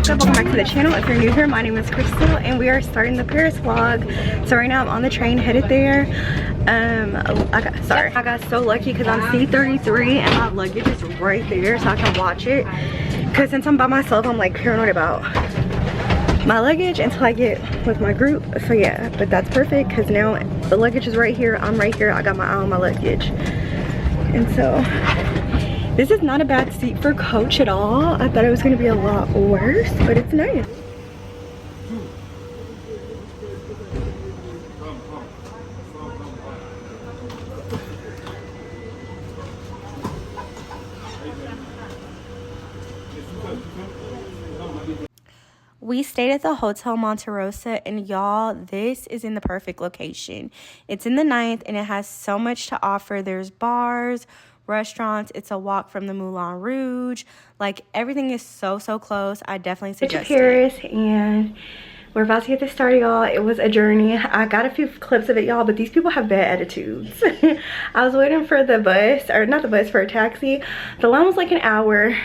what's up? Welcome back to the channel. If you're new here, my name is Crystal and we are starting the Paris vlog. So right now I'm on the train headed there. I got so lucky because I'm C33 and my luggage is right there so I can watch it. Because since I'm by myself, I'm like paranoid about my luggage until I get with my group. So yeah, but that's perfect because now the luggage is right here, I'm right here, I got my eye on my luggage. And so this is not a bad seat for coach at all. I thought it was going to be a lot worse, but it's nice. We stayed at the Hotel Monte Rosa, and y'all, this is in the perfect location. It's in the 9th, and it has so much to offer. There's bars, restaurants, it's a walk from the Moulin Rouge. Like, everything is so close. I definitely suggest it. Paris, and we're about to get this started, y'all. It was a journey. I got a few clips of it, y'all, but these people have bad attitudes. I was waiting for the bus, or not the bus, for a taxi. The line was like an hour.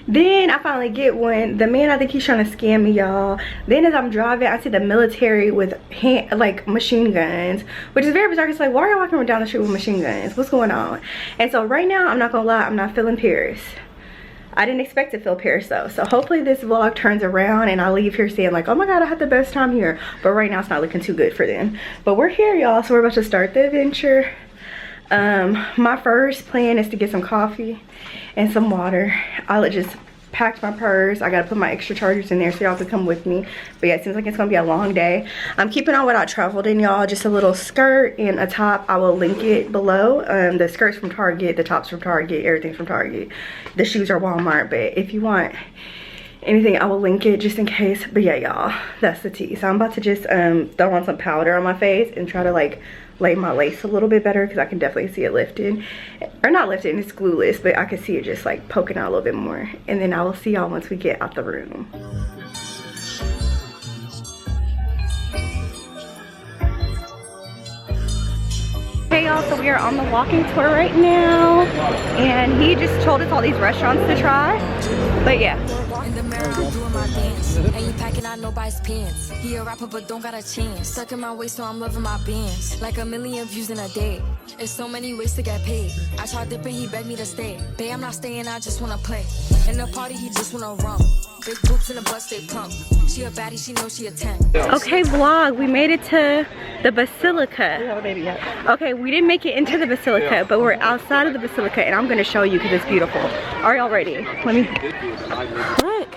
Then I finally get one. The man, I think he's trying to scam me, y'all. Then as I'm driving, I see the military with machine guns, which is very bizarre. It's like, why are you walking down the street with machine guns? What's going on? And so right now, I'm not gonna lie, I'm not feeling Paris. I didn't expect to feel Paris though. So hopefully this vlog turns around and I leave here saying like, oh my God, I had the best time here. But right now it's not looking too good for them. But we're here, y'all, so we're about to start the adventure. My first plan is to get some coffee and some water. I just packed my purse. I gotta put my extra chargers in there so y'all can come with me. But yeah, it seems like it's gonna be a long day. I'm keeping on what I traveled in, y'all. Just a little skirt and a top. I will link it below. The skirt's from Target, the top's from Target, everything's from Target. The shoes are Walmart, but if you want anything, I will link it just in case. But yeah, y'all, that's the tea. So I'm about to just throw on some powder on my face and try to like lay my lace a little bit better because I can definitely see it lifting, or not lifting, it's glueless, but I can see it just like poking out a little bit more. And then I will see y'all once we get out the room. Hey y'all, so we are on the walking tour right now, and he just told us all these restaurants to try. But yeah. In the mirror, I'm doing my dance. And you packing out nobody's pants. He a rapper, but don't got a chance. Stuck in my waist, so I'm loving my bands. Like 1 million views in a day. There's so many ways to get paid. I tried dipping, he begged me to stay. Babe, I'm not staying, I just wanna play. In the party, he just wanna rum. Big boobs in the butt, stay plump. She a baddie, she knows she a 10. Okay, vlog, we made it to the Basilica. We haven't made it yet. Okay, we didn't make it into the Basilica, but we're outside of the Basilica, and I'm gonna show you because it's beautiful. Are y'all ready? Let me, look.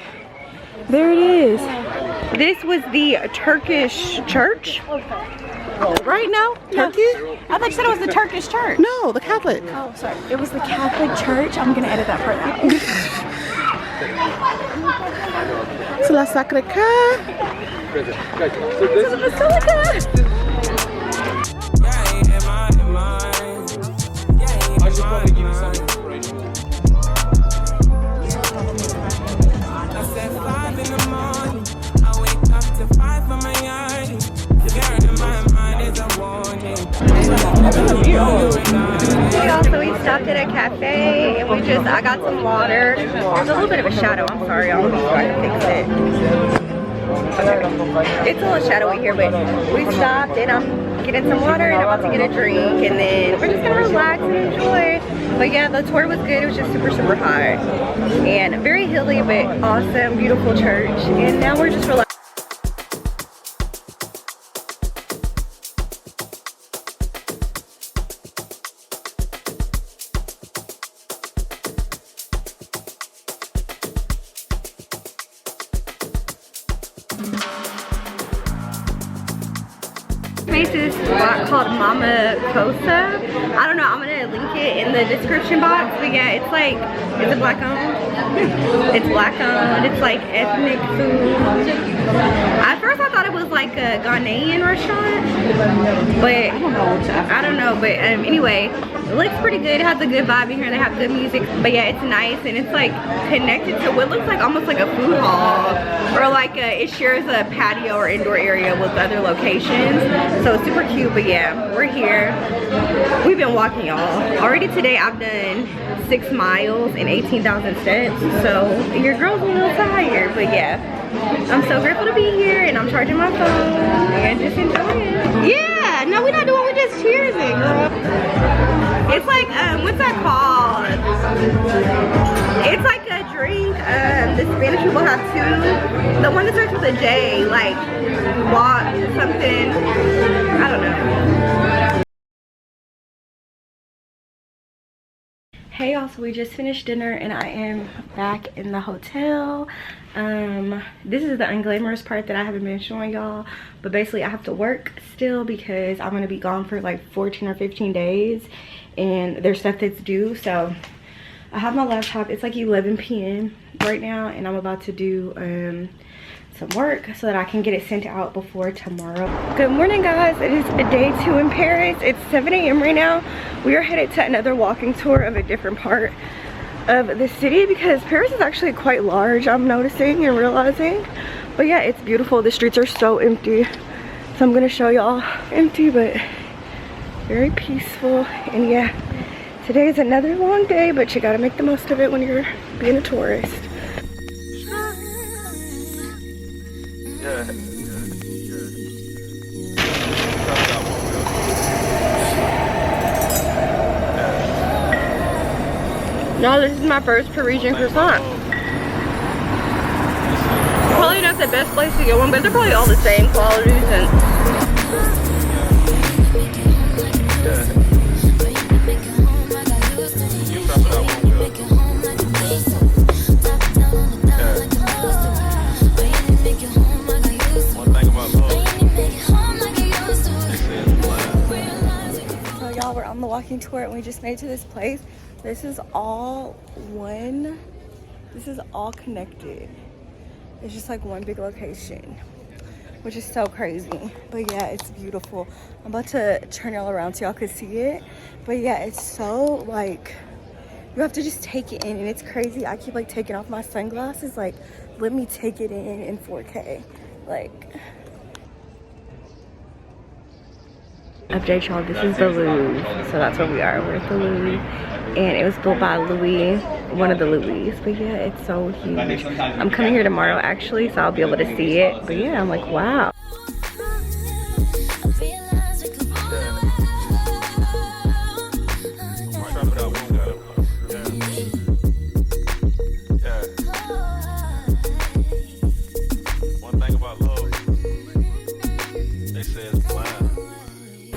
There it is. This was the Turkish church. Right now? Turkey? Yeah. I thought you said it was the Turkish church. No, the Catholic. Oh, sorry. It was the Catholic church. I'm gonna edit that part out. C'est la Sacré-Cœur. This is the Basilica. So we stopped at a cafe and I got some water. There's a little bit of a shadow. I'm sorry, I'll try to fix it. Okay. It's a little shadowy here, but we stopped and I'm getting some water and I'm about to get a drink, and then we're just gonna relax and enjoy. But yeah, the tour was good. It was just super hot and very hilly, but awesome, beautiful church. And now we're just relaxing. Place is called Mama Cosa. I don't know, I'm gonna link it in the description box. But yeah, it's like, is it black owned? It's black owned. It's like ethnic food. At first I thought it was like a Ghanaian restaurant, but I don't know. But anyway, It looks pretty good. It has a good vibe in here. They have good music. But yeah, it's nice and it's like connected to what looks like almost like a food hall, or like it shares a patio or indoor area with other locations. So it's super cute. But yeah, we're here. We've been walking, y'all. Already today I've done 6 miles and 18,000 steps. So your girl's a little tired, but yeah. I'm so grateful to be here, and I'm charging my phone and just enjoying it. Yeah, no, we're not doing, we're just cheersing, girl. It's like, what's that called? It's like a drink, the Spanish people have too. The one that starts with a J, like, walk, something, I don't know. Hey y'all, so we just finished dinner and I am back in the hotel. This is the unglamorous part that I haven't been showing y'all, but basically I have to work still because I'm gonna be gone for like 14 or 15 days and there's stuff that's due. So I have my laptop. It's like 11 p.m. right now and I'm about to do some work so that I can get it sent out before tomorrow. Good morning, guys. It is day 2 in Paris. It's 7 a.m. right now. We are headed to another walking tour of a different part of the city because Paris is actually quite large, I'm noticing and realizing. But yeah, it's beautiful. The streets are so empty, so I'm gonna show y'all empty but very peaceful. And yeah, today is another long day, but you gotta make the most of it when you're being a tourist. No, this is my first Parisian croissant. Probably not the best place to get one, but they're probably all the same qualities and so y'all, we're on the walking tour and we just made it to this place. This is all one, this is all connected. It's just like one big location, which is so crazy. But yeah, it's beautiful. I'm about to turn y'all around so y'all can see it. But yeah, it's so like, you have to just take it in and it's crazy. I keep like taking off my sunglasses, like let me take it in 4K. Like, update y'all, this is the Louvre. So that's where we are, we're at the Louvre. And it was built by Louis, one of the Louis. But yeah, it's so huge. I'm coming here tomorrow actually, so I'll be able to see it. But yeah, I'm like, wow.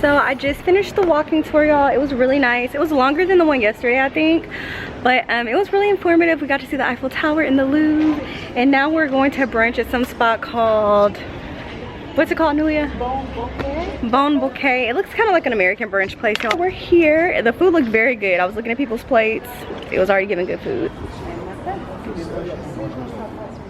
So I just finished the walking tour, y'all. It was really nice. It was longer than the one yesterday, I think, but it was really informative. We got to see the Eiffel Tower and the Louvre, and now we're going to brunch at some spot called, what's it called, Nulia? Bon Bouquet. Bon Bouquet. It looks kind of like an American brunch place, y'all. We're here. The food looked very good. I was looking at people's plates. It was already giving good food.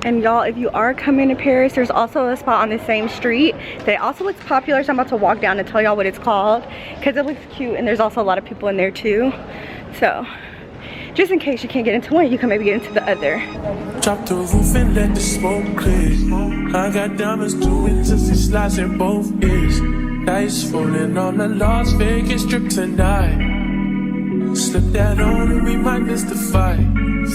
And y'all, if you are coming to Paris, there's also a spot on the same street that also looks popular, so I'm about to walk down and tell y'all what it's called because it looks cute and there's also a lot of people in there too. So just in case you can't get into one, you can maybe get into the other. Drop the roof and let the smoke clear. I got diamonds doing just slides in both ears. Dice falling on the Las Vegas strip tonight. Slip that on and we might miss the fight.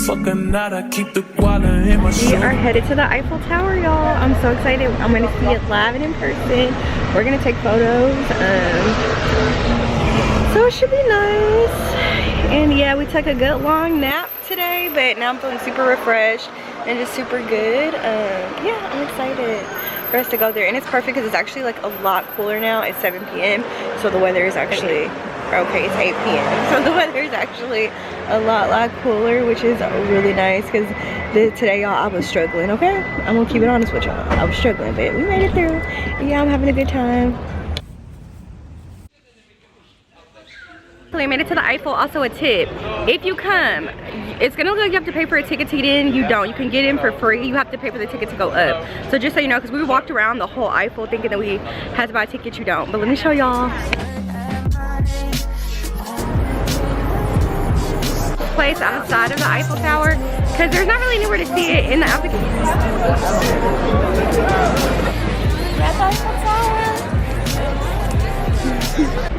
Fuck a night, I keep the guala in my shoe. We are headed to the Eiffel Tower, y'all. I'm so excited. I'm gonna see it live and in person. We're gonna take photos. So it should be nice. And yeah, we took a good long nap today, but now I'm feeling super refreshed and just super good. Yeah, I'm excited for us to go there. And it's perfect because it's actually like a lot cooler now. It's 7 p.m. So the weather is actually, okay, it's 8 p.m. So the weather is actually a lot cooler, which is really nice because today, y'all, I was struggling, okay? I'm gonna keep it honest with y'all. I was struggling, but we made it through. Yeah, I'm having a good time. We made it to the Eiffel. Also a tip, if you come, it's gonna look like you have to pay for a ticket to get in. You don't. You can get in for free. You have to pay for the ticket to go up. So just so you know, because we walked around the whole Eiffel thinking that we had to buy a ticket. You don't. But let me show y'all. place outside of the Eiffel Tower because there's not really anywhere to see it in the application.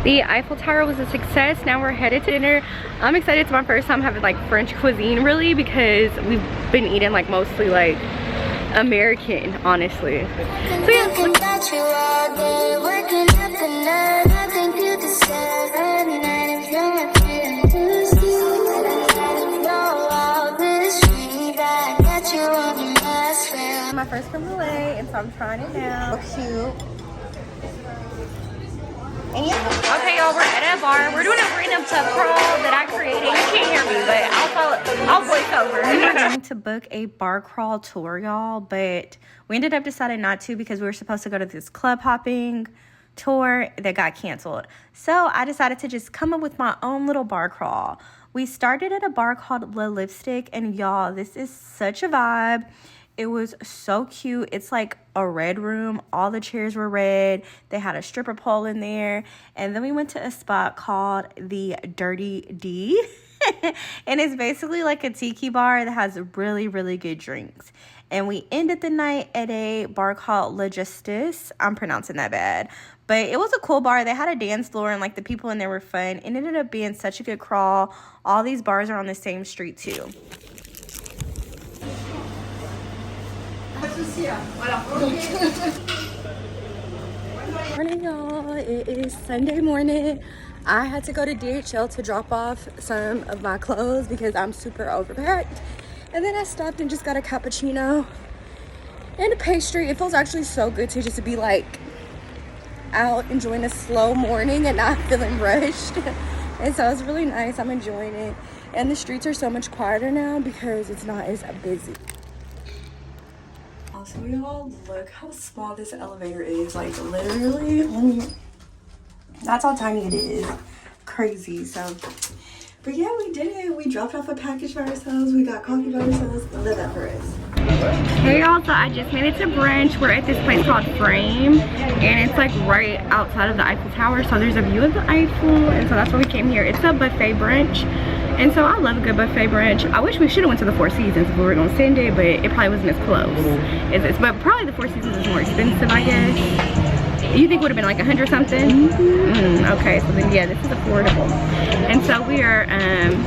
The Eiffel Tower was a success. Now we're headed to dinner. I'm excited. It's my first time having like French cuisine really, because we've been eating like mostly like American, honestly. So yeah, my first creme brulee, and so I'm trying it now. So cute. Okay, y'all, we're at a bar. We're doing a random pub crawl that I created. You can't hear me, but I'll voice over. We were going to book a bar crawl tour, y'all, but we ended up deciding not to because we were supposed to go to this club hopping tour that got canceled. So I decided to just come up with my own little bar crawl. We started at a bar called Le Lipstick, and y'all, this is such a vibe. It was so cute. It's like a red room. All the chairs were red. They had a stripper pole in there. And then we went to a spot called the Dirty D. And it's basically like a tiki bar that has really, really good drinks. And we ended the night at a bar called La Justice. I'm pronouncing that bad. But it was a cool bar. They had a dance floor and like the people in there were fun. It ended up being such a good crawl. All these bars are on the same street too. Morning, y'all. It is Sunday morning. I had to go to DHL to drop off some of my clothes because I'm super overpacked. And then I stopped and just got a cappuccino and a pastry. It feels actually so good to just be like out enjoying a slow morning and not feeling rushed. And so it's really nice. I'm enjoying it. And the streets are so much quieter now because it's not as busy. So y'all, look how small this elevator is. Like literally, that's how tiny it is. Crazy. So, but yeah, we did it. We dropped off a package by ourselves. We got coffee by ourselves. Love that for us. Hey y'all, so I just made it to brunch. We're at this place called Frame, and it's like right outside of the Eiffel Tower. So there's a view of the Eiffel, and so that's why we came here. It's a buffet brunch. And so I love a good buffet brunch. I wish we should have went to the Four Seasons if we were gonna send it, but it probably wasn't as close as this. But probably the Four Seasons is more expensive, I guess. You think it would have been like 100 something? Okay, so then yeah, this is affordable. And so we are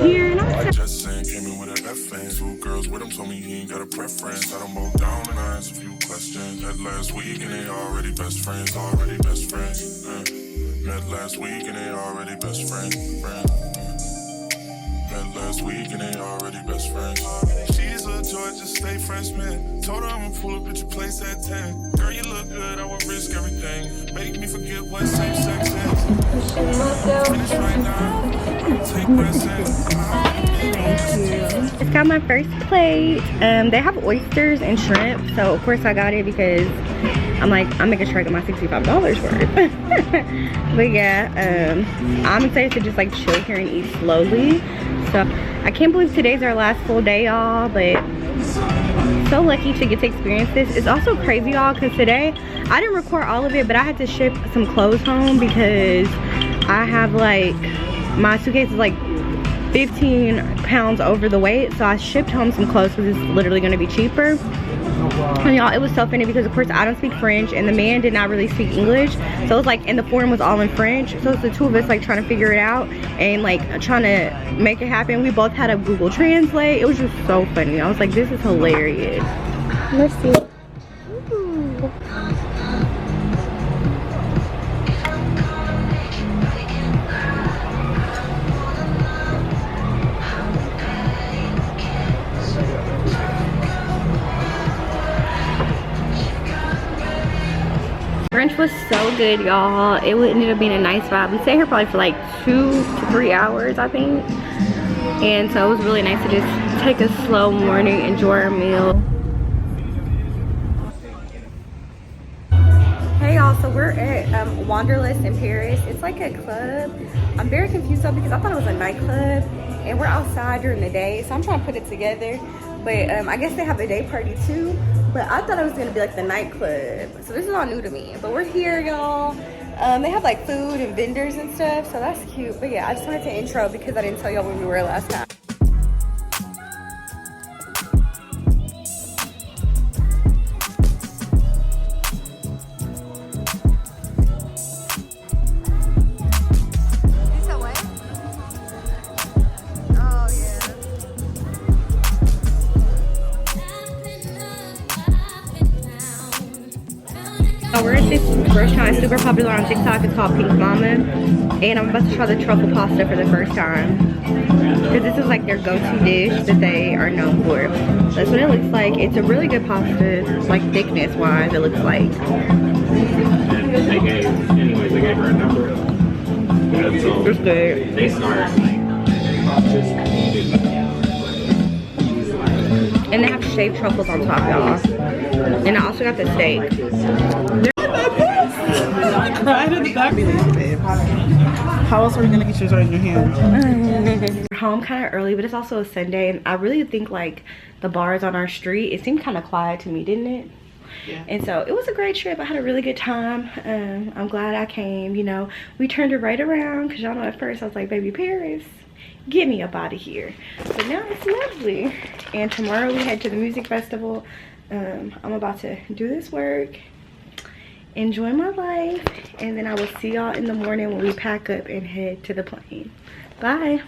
here, and I'm just saying, came in with a F fans. Two girls with him told me he ain't got a preference. I don't both down and I asked a few questions. Met last week and they already best friends, Met last week and they already best friends, Met last week and they already best friends. She's a Georgia State freshman. Told her I'ma pull up at your place at 10. Girl, you look good, I would risk everything. Make me forget what same sex is. Finish right now, I'ma take lessons. Thank you. Just got my first plate. They have oysters and shrimp, so of course I got it because I'm like, I'm making sure I get my $65 worth. But yeah, I'm excited to just like chill here and eat slowly. So I can't believe today's our last full day, y'all, but so lucky to get to experience this. It's also crazy, y'all, because today I didn't record all of it, but I had to ship some clothes home because I have like, my suitcase is like 15 pounds over the weight. So I shipped home some clothes because it's literally going to be cheaper. And y'all, it was so funny because of course I don't speak French and the man did not really speak English, so it was like, and the form was all in French, so it's the two of us like trying to figure it out and like trying to make it happen. We both had a Google Translate. It was just so funny. I was like, this is hilarious. Let's see. Ooh. Brunch was so good, y'all. It ended up being a nice vibe. We stayed here probably for like 2 to 3 hours, I think. And so it was really nice to just take a slow morning, enjoy our meal. Hey y'all, so we're at Wanderlust in Paris. It's like a club. I'm very confused though because I thought it was a nightclub and we're outside during the day, so I'm trying to put it together. But I guess they have a day party too. But I thought it was gonna be like the nightclub. So this is all new to me. But we're here, y'all. They have like food and vendors and stuff, so that's cute. But yeah, I just wanted to intro because I didn't tell y'all where we were last time. So we're at this restaurant, it's super popular on TikTok. It's called Pink Mama, and I'm about to try the truffle pasta for the first time because this is like their go-to dish that they are known for. That's what it looks like. It's a really good pasta, like thickness-wise. It looks like. And they gave her a number. So It's good. they start And they have shaved truffles on top, y'all. And I also got the steak. Right in the back. How else are we gonna get yours right in your hand? We're home kind of early, but it's also a Sunday, and I really think like the bars on our street, it seemed kind of quiet to me, didn't it? Yeah. And so it was a great trip. I had a really good time. I'm glad I came. You know, we turned it right around because y'all know at first I was like, baby Paris, get me up out of here. But now it's lovely. And tomorrow we head to the music festival. I'm about to do this work, enjoy my life, and then I will see y'all in the morning when we pack up and head to the plane. Bye.